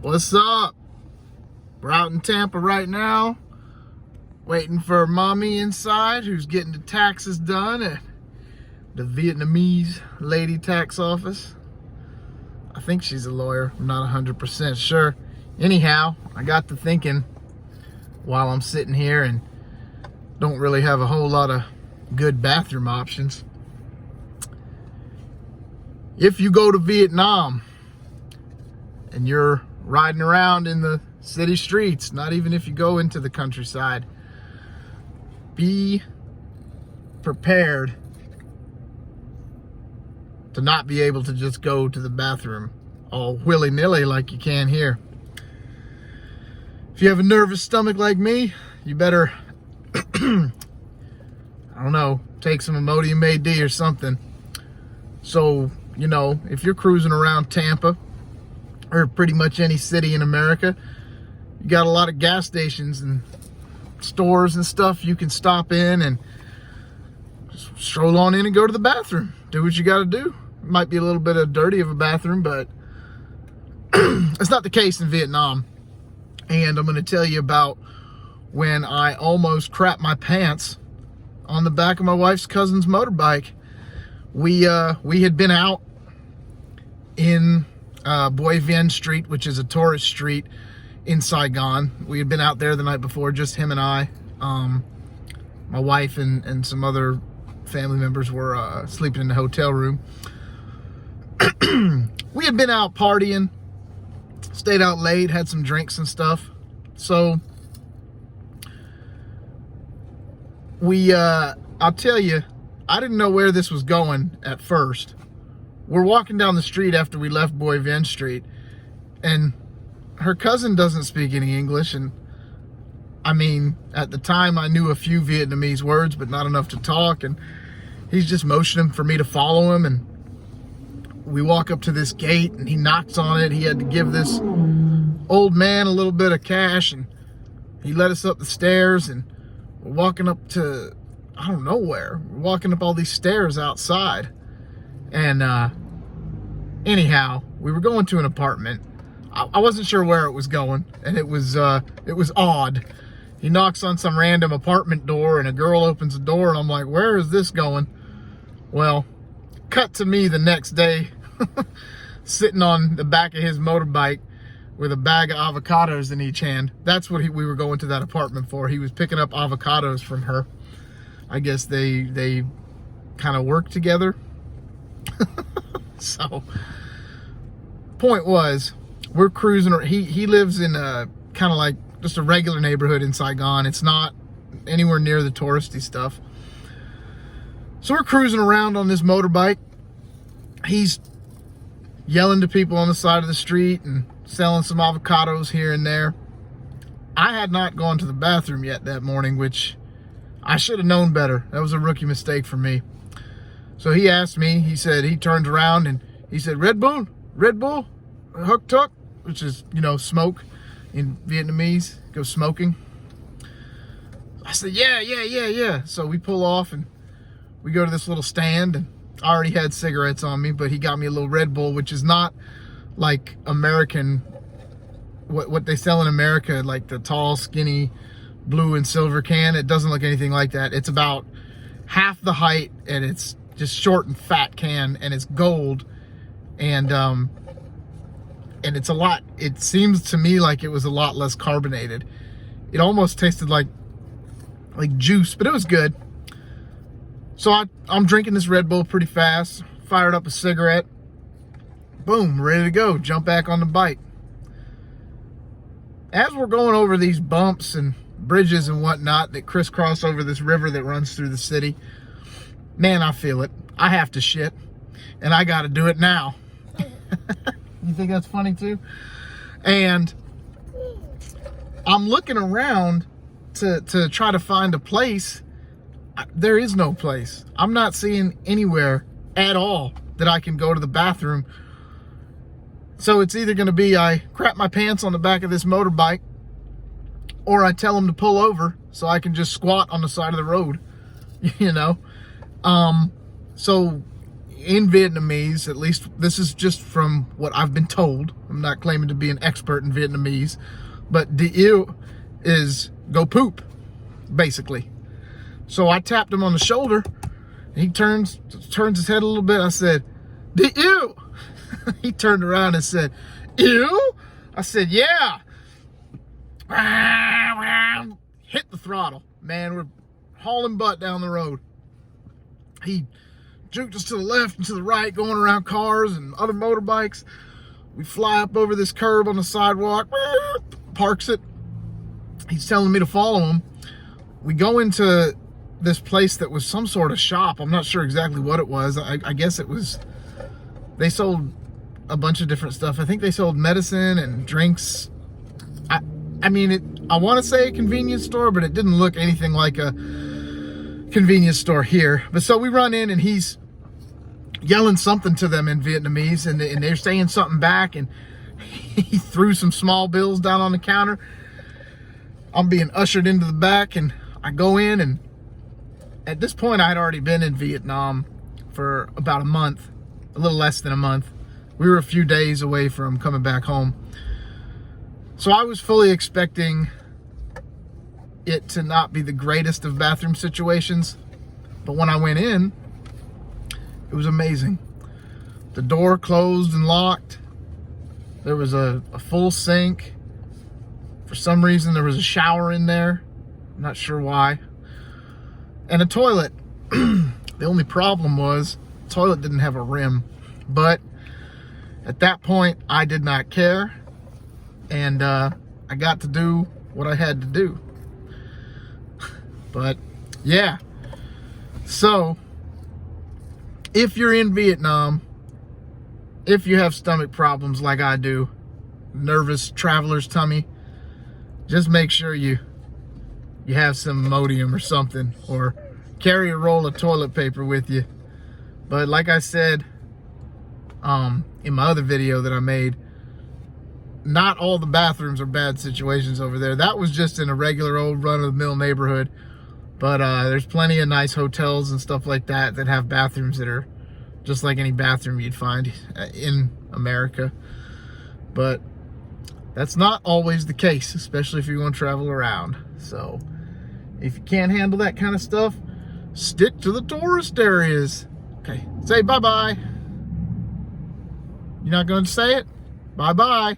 What's up? We're out in Tampa right now, waiting for mommy inside who's getting the taxes done at the Vietnamese lady tax office. I think she's a lawyer. I'm not 100% sure. Anyhow, I got to thinking while I'm sitting here and don't really have a whole lot of good bathroom options. If you go to Vietnam and you're riding around in the city streets, not even if you go into the countryside, be prepared to not be able to just go to the bathroom all willy-nilly like you can here. If you have a nervous stomach like me, you better, I don't know, take some Imodium AD or something. So, you know, if you're cruising around Tampa, or pretty much any city in America, you got a lot of gas stations and stores and stuff you can stop in and just stroll on in and go to the bathroom. Do what you got to do. It might be a little bit of dirty of a bathroom, but it's not the case in Vietnam. And I'm going to tell you about when I almost crapped my pants on the back of my wife's cousin's motorbike. We had been out in Boi Vien Street, which is a tourist street in Saigon. We had been out there the night before, just him and I. My wife and some other family members were sleeping in the hotel room. We had been out partying, stayed out late, had some drinks and stuff. So I'll tell you, I didn't know where this was going at first. We're walking down the street after we left Boi Vien Street, and her cousin doesn't speak any English. And I mean, at the time I knew a few Vietnamese words, but not enough to talk. And he's just motioning for me to follow him. And we walk up to this gate and he knocks on it. He had to give this old man a little bit of cash, and he led us up the stairs, and we're walking up to, I don't know where. We're walking up all these stairs outside. And anyhow, we were going to an apartment. I wasn't sure where it was going, and it was odd. He knocks on some random apartment door, and a girl opens the door, and I'm like, where is this going? Well, cut to me the next day, sitting on the back of his motorbike with a bag of avocados in each hand. That's what we were going to that apartment for. He was picking up avocados from her. I guess they kind of work together. So, point was, we're cruising. He lives in a kind of like just a regular neighborhood in Saigon. It's not anywhere near the touristy stuff. So we're cruising around on this motorbike. He's yelling to people on the side of the street and selling some avocados here and there. I had not gone to the bathroom yet that morning, which I should have known better. That was a rookie mistake for me. So he asked me, he said, he turned around and he said, Red Bull, Huk Tuk, which is, you know, smoke in Vietnamese, go smoking. I said, yeah. So we pull off and we go to this little stand, and I already had cigarettes on me, but he got me a little Red Bull, which is not like American, what they sell in America, like the tall, skinny, blue and silver can. It doesn't look anything like that. It's about half the height, and it's just short and fat can, and it's gold, and it's a lot, it seems to me like it was a lot less carbonated. It almost tasted like juice, but it was good. So I'm drinking this Red Bull pretty fast, fired up a cigarette, boom, ready to go, jump back on the bike. As we're going over these bumps and bridges and whatnot that crisscross over this river that runs through the city, man, I feel it. I have to shit, and I got to do it now. You think that's funny too? And I'm looking around to try to find a place. There is no place. I'm not seeing anywhere at all that I can go to the bathroom. So it's either going to be I crap my pants on the back of this motorbike, or I tell them to pull over so I can just squat on the side of the road, you know? So in Vietnamese, at least this is just from what I've been told. I'm not claiming to be an expert in Vietnamese, but đi yêu is go poop, basically. So I tapped him on the shoulder. He turns his head a little bit. I said, đi yêu. He turned around and said, ew? I said, yeah. Hit the throttle. Man, we're hauling butt down the road. He juked us to the left and to the right, going around cars and other motorbikes. We fly up over this curb on the sidewalk, parks it. He's telling me to follow him. We go into this place that was some sort of shop. I'm not sure exactly what it was. I guess it was, they sold a bunch of different stuff. I think they sold medicine and drinks. I mean, I want to say a convenience store, but it didn't look anything like a convenience store here. But so we run in and he's yelling something to them in Vietnamese, and they're saying something back, and he threw some small bills down on the counter. I'm being ushered into the back, and I go in, and at this point I had already been in Vietnam for about a month, a little less than a month. We were a few days away from coming back home. So I was fully expecting it to not be the greatest of bathroom situations, but when I went in, it was amazing. The door closed and locked. There was a full sink. For some reason, there was a shower in there. I'm not sure why. And a toilet. The only problem was the toilet didn't have a rim, but at that point, I did not care, and I got to do what I had to do. But yeah, so if you're in Vietnam, if you have stomach problems like I do, nervous traveler's tummy, just make sure you have some Imodium or something, or carry a roll of toilet paper with you. But like I said in my other video that I made, not all the bathrooms are bad situations over there. That was just in a regular old run-of-the-mill neighborhood. But there's plenty of nice hotels and stuff like that that have bathrooms that are just like any bathroom you'd find in America. But that's not always the case, especially if you want to travel around. So if you can't handle that kind of stuff, stick to the tourist areas. Okay, say bye-bye. You're not going to say it? Bye-bye.